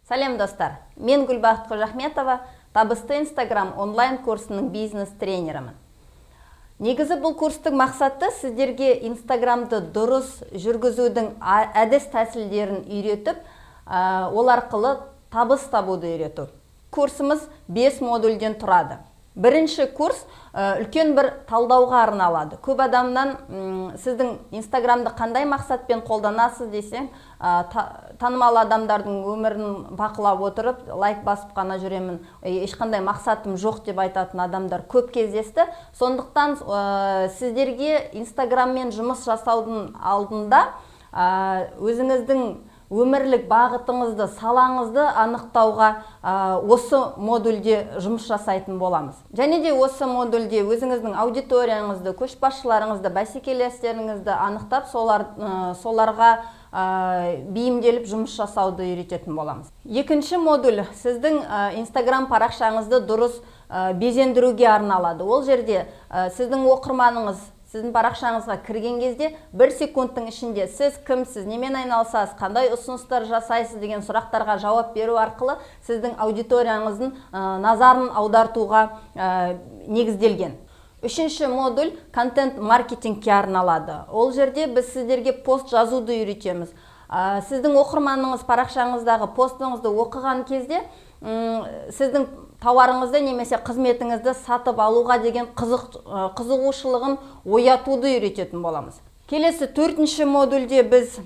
Сәлем достар, мен Гүлбақыт Қожахметова, табысты Instagram онлайн курсының бизнес тренерімін. Негізі бұл курстың мақсаты сіздерге Instagramды дұрыс жүргізудің әдіс тәсілдерін үйретіп, ол арқылы табыс табуды үйрету. Курсымыз 5 модульден тұрады. Бірінші курс үлкен бір талдауға арналады. Көп адамнан сіздің Instagramды қандай мақсатпен қолданасыз десең, танымал адамдардың өмірін бақылап отырып, лайк басып қана жүремін, ешқандай мақсатым жоқ деп айтатын адамдар көп кездесті. Сондықтан сіздерге Instagramмен жұмыс жасаудың алдында өзіңіздің өмірлік бағытыңызды, салаңызды анықтауға осы модульде жұмыс жасайтын боламыз. Және де осы модульде өзіңіздің аудиторияңызды, көшбасшыларыңызды, бәсекелестеріңізді анықтап, соларға бейімделіп жұмыс жасауды үйрететін боламыз. Екінші модуль сіздің Instagram парақшаңызды дұрыс безендіруге арналады. Ол жерде сіздің оқырманыңыз сіздің парақшаңызға кірген кезде 1 секундтың ішінде сіз кімсіз, немен айналысасыз, қандай ұсыныстар жасайсыз деген сұрақтарға жауап беру арқылы сіздің аудиторияңыздың назарын аудартуға негізделген. Үшінші модуль контент маркетингке арналады. Ол жерде біз сіздерге пост жазуды үйретеміз. Сіздің оқырманыңыз парақшаңыздағы постыңызды оқыған кезде сіздің тауарыңызды немесе қызметіңізді сатып алуға деген қызығушылығын оятуды үйрететін боламыз. Келесі 4-ші модульде біз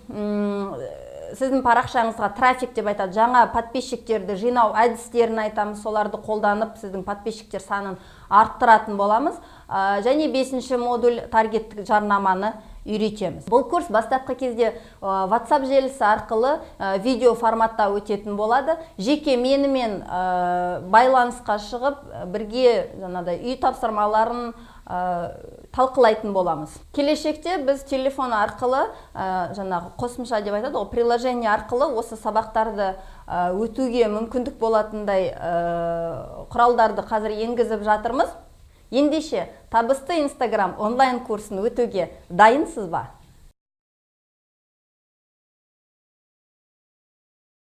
сіздің парақшаңызға трафик деп айтады, жаңа подписчиктерді жинау әдістерін айтамыз, соларды қолданып сіздің подписчиктер санын арттыратын боламыз. Және 5-ші модуль таргеттік жарнаманы үйретеміз. Бұл курс бастапқы кезде WhatsApp желісі арқылы видео форматта өтетін болады. Жеке менімен байланысқа шығып, бірге үй тапсырмаларын талқылайтын боламыз. Келешекте біз телефон арқылы, қосымша деп айтады, приложение арқылы осы сабақтарды өтуге мүмкіндік болатындай құралдарды қазір енгізіп жатырмыз. Ендеше табысты Instagram онлайн курсын өтуге дайынсыз ба?